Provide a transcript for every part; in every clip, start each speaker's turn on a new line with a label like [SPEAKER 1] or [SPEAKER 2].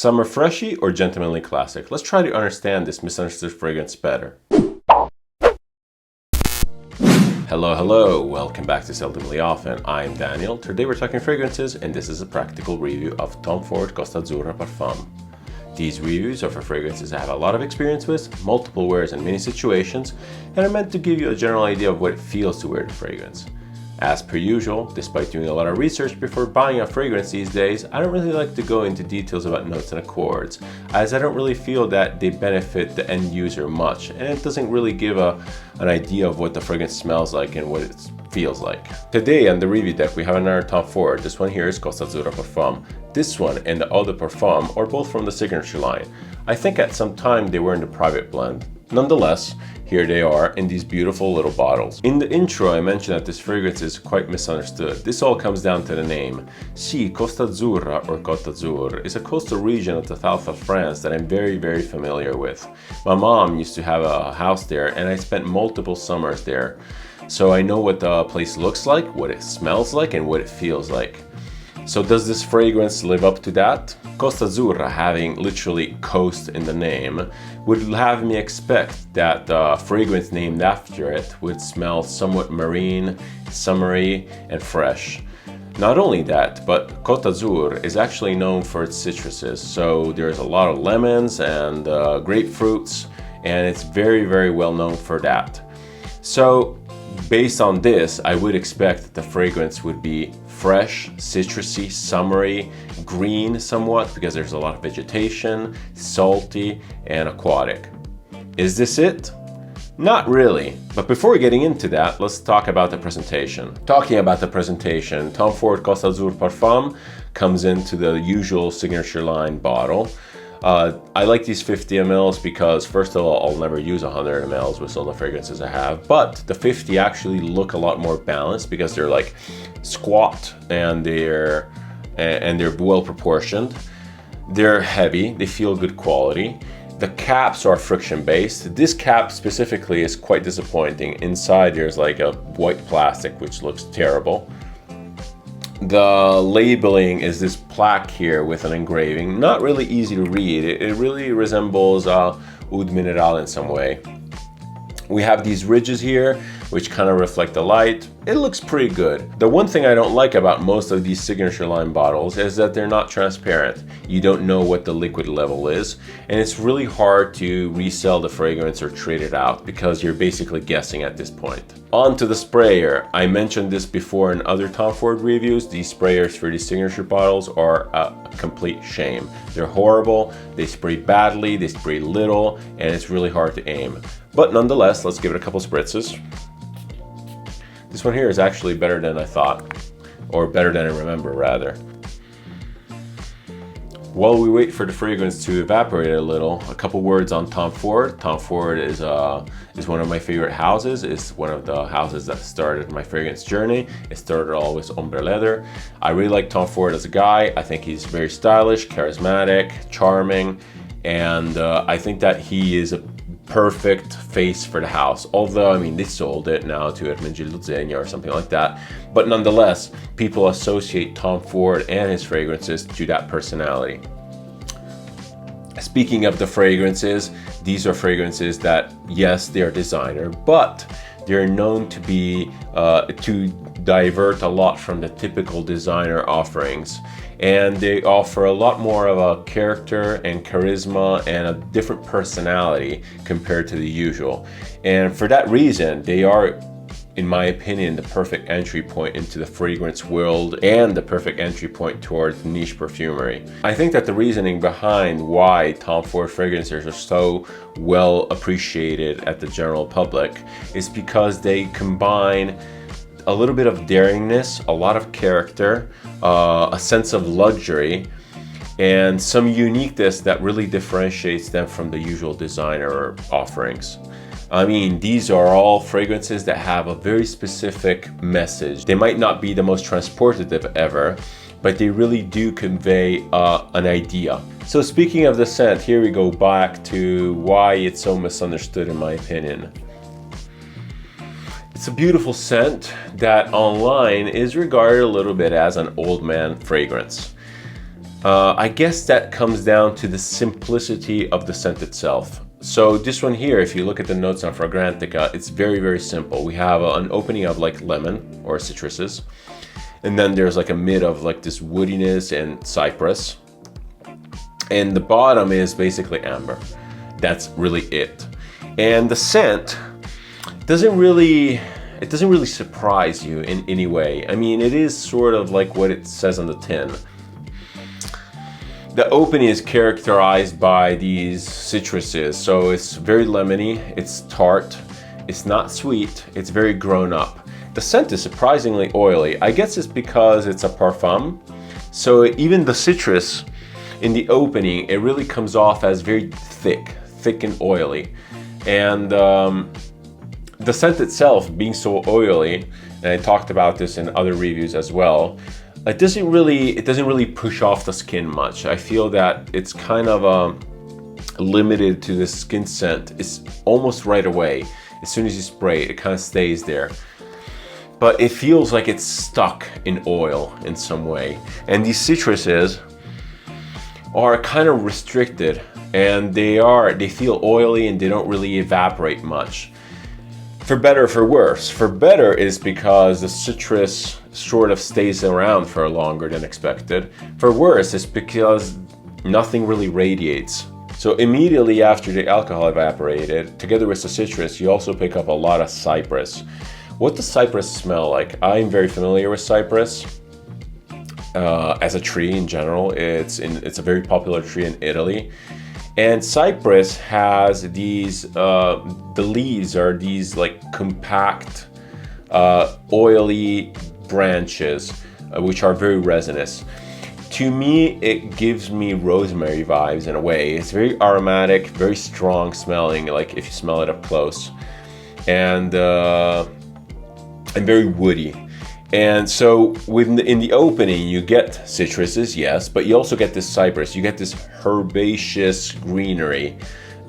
[SPEAKER 1] Summer freshy or gentlemanly classic? Let's try to understand this misunderstood fragrance better. Hello, welcome back to Seldomly Often. I'm Daniel. Today we're talking fragrances and this is a practical review of Tom Ford Costa Azzurra Parfum. These reviews are for fragrances I have a lot of experience with, multiple wears in many situations, and are meant to give you a general idea of what it feels to wear the fragrance. As per usual, despite doing a lot of research before buying a fragrance these days, I don't really like to go into details about notes and accords, as I don't really feel that they benefit the end user much, and it doesn't really give an idea of what the fragrance smells like and what it feels like. Today on the review deck we have another Tom Ford. This one here is Costa Azzurra Parfum. This one and the Eau de Parfum are both from the signature line. I think at some time they were in the private blend. Nonetheless, here they are in these beautiful little bottles. In the intro, I mentioned that this fragrance is quite misunderstood. This all comes down to the name. Costa Azzurra or Côte d'Azur is a coastal region of the south of France that I'm very familiar with. My mom used to have a house there and I spent multiple summers there. So I know what the place looks like, what it smells like, and what it feels like. So does this fragrance live up to that? Costa Azzurra, having literally coast in the name, would have me expect that the fragrance named after it would smell somewhat marine, summery, and fresh. Not only that, but Côte d'Azur is actually known for its citruses. So there's a lot of lemons and grapefruits, and it's very well known for that. So based on this, I would expect that the fragrance would be fresh, citrusy, summery, green somewhat because there's a lot of vegetation, salty, and aquatic. Is this it? Not really. But before getting into that, let's talk about the presentation. Talking about the presentation, Tom Ford Costa Azzurra Parfum comes into the usual signature line bottle. I like these 50 mls because first of all, I'll never use 100 mls with all the fragrances I have, but the 50 actually look a lot more balanced because they're like squat and they're well proportioned. They're heavy, they feel good quality. The caps are friction based. This cap specifically is quite disappointing. Inside there's like a white plastic which looks terrible. The labeling is this plaque here with an engraving, not really easy to read. It really resembles Oud Mineral in some way. We have these ridges here which kind of reflect the light. It looks pretty good. The one thing I don't like about most of these signature line bottles is that they're not transparent. You don't know what the liquid level is, and it's really hard to resell the fragrance or trade it out because you're basically guessing at this point. On to the sprayer. I mentioned this before in other Tom Ford reviews. These sprayers for these signature bottles are a complete shame. They're horrible, they spray badly, they spray little, and it's really hard to aim. But nonetheless, let's give it a couple spritzes. This one here is actually better than I thought, or better than I remember rather. While we wait for the fragrance to evaporate a little, a couple words on Tom Ford. Tom Ford is one of my favorite houses. It's one of the houses that started my fragrance journey. It started all with ombre leather. I really like Tom Ford as a guy. I think he's very stylish, charismatic, charming, and I think that he is a perfect face for the house. Although, I mean, they sold it now to Ermenegildo Zegna or something like that. But nonetheless, people associate Tom Ford and his fragrances to that personality. Speaking of the fragrances, these are fragrances that, yes, they are designer, but they're known to be to divert a lot from the typical designer offerings, and they offer a lot more of a character and charisma and a different personality compared to the usual. And for that reason, they are, in my opinion, the perfect entry point into the fragrance world and the perfect entry point towards niche perfumery. I think that the reasoning behind why Tom Ford fragrances are so well appreciated at the general public is because they combine a little bit of daringness, a lot of character, a sense of luxury, and some uniqueness that really differentiates them from the usual designer offerings. I mean, these are all fragrances that have a very specific message. They might not be the most transportative ever, but they really do convey an idea. So speaking of the scent, here we go back to why it's so misunderstood in my opinion. It's a beautiful scent that online is regarded a little bit as an old man fragrance. I guess that comes down to the simplicity of the scent itself. So this one here, if you look at the notes on Fragrantica, it's very, very simple. We have an opening of like lemon or citruses, and then there's like a mid of like this woodiness and cypress, and the bottom is basically amber. That's really it. And the scent doesn't really surprise you in any way. I mean, it is sort of like what it says on the tin. The opening is characterized by these citruses, so it's very lemony, it's tart, it's not sweet, it's very grown up. The scent is surprisingly oily. I guess it's because it's a parfum, so even the citrus in the opening, it really comes off as very thick and oily. And the scent itself being so oily, and I talked about this in other reviews as well, it doesn't really push off the skin much. I feel that it's kind of limited to the skin scent. It's almost right away. As soon as you spray it, it kind of stays there. But it feels like it's stuck in oil in some way. And these citruses are kind of restricted, and they feel oily and they don't really evaporate much. For better or for worse. For better is because the citrus sort of stays around for longer than expected. For worse is because nothing really radiates. So immediately after the alcohol evaporated, together with the citrus, you also pick up a lot of cypress. What does cypress smell like? I'm very familiar with cypress as a tree in general. It's a very popular tree in Italy. And cypress has these, the leaves are these like compact, oily branches, which are very resinous. To me, it gives me rosemary vibes in a way. It's very aromatic, very strong smelling, like if you smell it up close, and very woody. And so in the opening, you get citruses, yes, but you also get this cypress. You get this herbaceous greenery,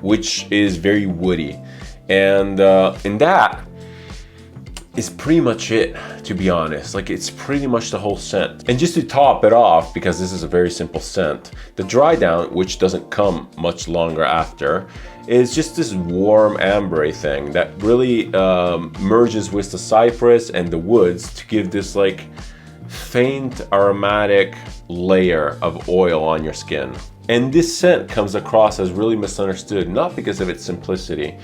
[SPEAKER 1] which is very woody. And that is pretty much it, to be honest. Like, it's pretty much the whole scent. And just to top it off, because this is a very simple scent, the dry down, which doesn't come much longer after, is just this warm ambery thing that really merges with the cypress and the woods to give this like faint aromatic layer of oil on your skin. And this scent comes across as really misunderstood, not because of its simplicity,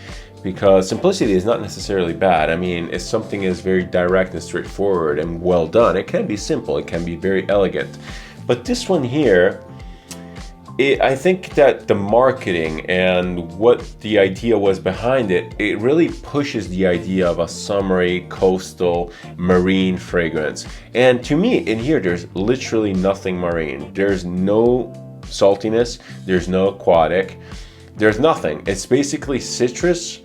[SPEAKER 1] because simplicity is not necessarily bad. I mean, if something is very direct and straightforward and well done, it can be simple, it can be very elegant. But this one here, I think that the marketing and what the idea was behind it, it really pushes the idea of a summery, coastal, marine fragrance. And to me, in here, there's literally nothing marine. There's no saltiness, there's no aquatic, there's nothing. It's basically citrus,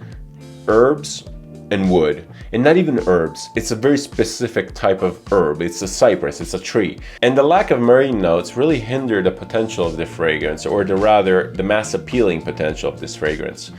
[SPEAKER 1] herbs, and wood. And not even herbs, it's a very specific type of herb. It's a cypress, it's a tree. And the lack of marine notes really hinder the potential of the fragrance, or the mass appealing potential of this fragrance.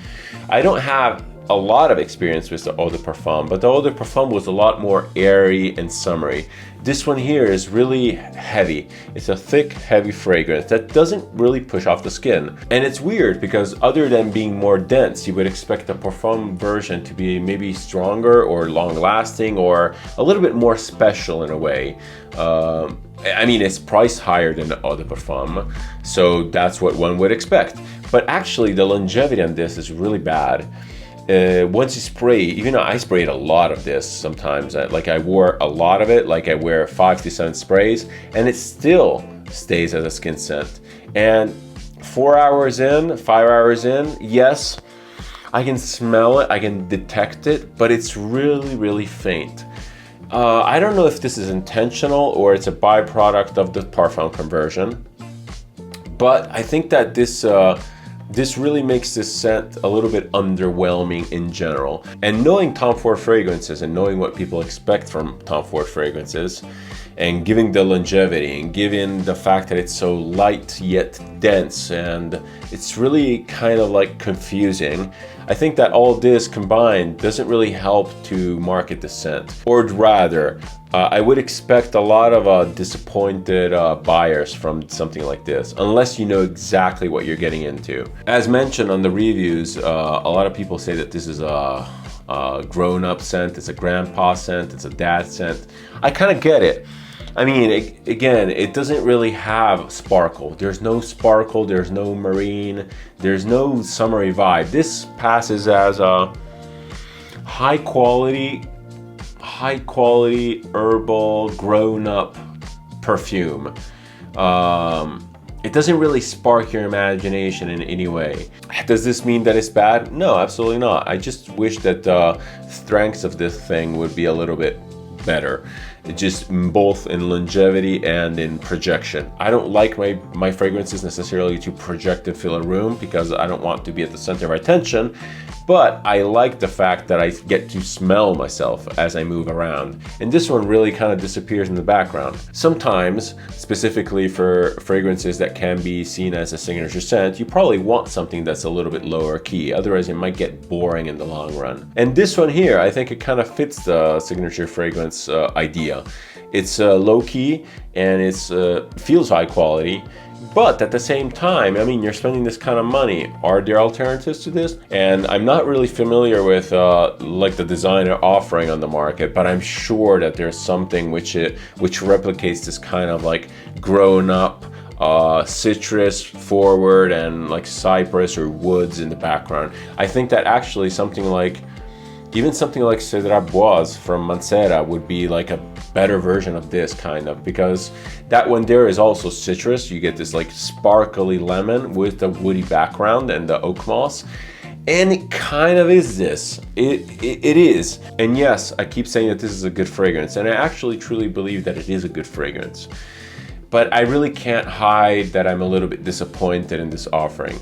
[SPEAKER 1] I don't have a lot of experience with the Eau de Parfum, but the Eau de Parfum was a lot more airy and summery. This one here is really heavy. It's a thick, heavy fragrance that doesn't really push off the skin. And it's weird because other than being more dense, you would expect the Parfum version to be maybe stronger or long-lasting or a little bit more special in a way. I mean, it's priced higher than the Eau de Parfum, so that's what one would expect. But actually, the longevity on this is really bad. Once you spray, even though I sprayed a lot of this sometimes, like I wore a lot of it, like I wear 5 to 7 sprays, and it still stays as a skin scent. And 4 hours in, 5 hours in, yes, I can smell it, I can detect it, but it's really, really faint. I don't know if this is intentional or it's a byproduct of the parfum conversion, but I think that this really makes this scent a little bit underwhelming in general. And knowing Tom Ford fragrances and knowing what people expect from Tom Ford fragrances, and giving the longevity and giving the fact that it's so light yet dense, and it's really kind of like confusing. I think that all this combined doesn't really help to market the scent. Or rather, I would expect a lot of disappointed buyers from something like this, unless you know exactly what you're getting into. As mentioned on the reviews, a lot of people say that this is a grown-up scent, it's a grandpa scent, it's a dad scent. I kind of get it. I mean, again, it doesn't really have sparkle. There's no sparkle, there's no marine, there's no summery vibe. This passes as a high quality herbal grown-up perfume. It doesn't really spark your imagination in any way. Does this mean that it's bad? No, absolutely not. I just wish that the strengths of this thing would be a little bit better. Just both in longevity and in projection. I don't like my fragrances necessarily to project and fill a room, because I don't want to be at the center of attention, but I like the fact that I get to smell myself as I move around. And this one really kind of disappears in the background. Sometimes, specifically for fragrances that can be seen as a signature scent, you probably want something that's a little bit lower key, otherwise it might get boring in the long run. And this one here, I think it kind of fits the signature fragrance idea. It's low key and it feels high quality, but at the same time, I mean, you're spending this kind of money. Are there alternatives to this? And I'm not really familiar with like the designer offering on the market, but I'm sure that there's something which replicates this kind of like grown up citrus forward and like cypress or woods in the background. I think that actually even something like Cedra Boise from Mancera would be like a better version of this kind of, because that one there is also citrus. You get this like sparkly lemon with the woody background and the oak moss. And it kind of is this. It is. And yes, I keep saying that this is a good fragrance, and I actually truly believe that it is a good fragrance. But I really can't hide that I'm a little bit disappointed in this offering.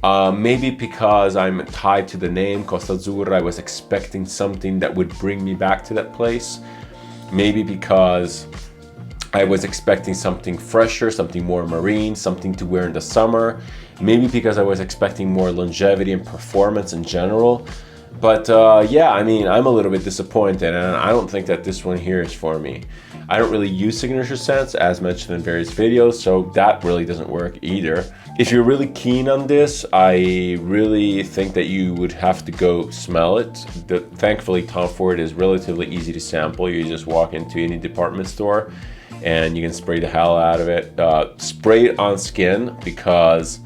[SPEAKER 1] Maybe because I'm tied to the name Costa Azzurra, I was expecting something that would bring me back to that place. Maybe because I was expecting something fresher, something more marine, something to wear in the summer. Maybe because I was expecting more longevity and performance in general. But yeah, I mean, I'm a little bit disappointed, and I don't think that this one here is for me. I don't really use signature scents, as mentioned in various videos, so that really doesn't work either. If you're really keen on this, I really think that you would have to go smell it. Thankfully, Tom Ford is relatively easy to sample. You just walk into any department store and you can spray the hell out of it. Spray it on skin, because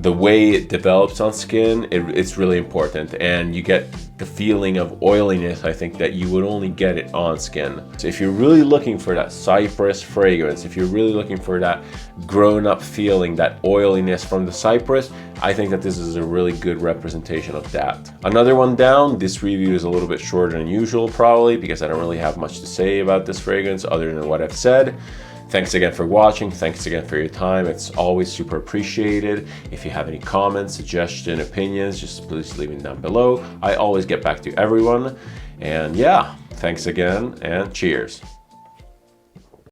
[SPEAKER 1] the way it develops on skin, it's really important, and you get the feeling of oiliness, I think, that you would only get it on skin. So if you're really looking for that cypress fragrance, if you're really looking for that grown-up feeling, that oiliness from the cypress, I think that this is a really good representation of that. Another one down. This review is a little bit shorter than usual, probably because I don't really have much to say about this fragrance other than what I've said. Thanks again for watching. Thanks again for your time. It's always super appreciated. If you have any comments, suggestions, opinions, just please leave them down below. I always get back to everyone. And yeah, thanks again and cheers.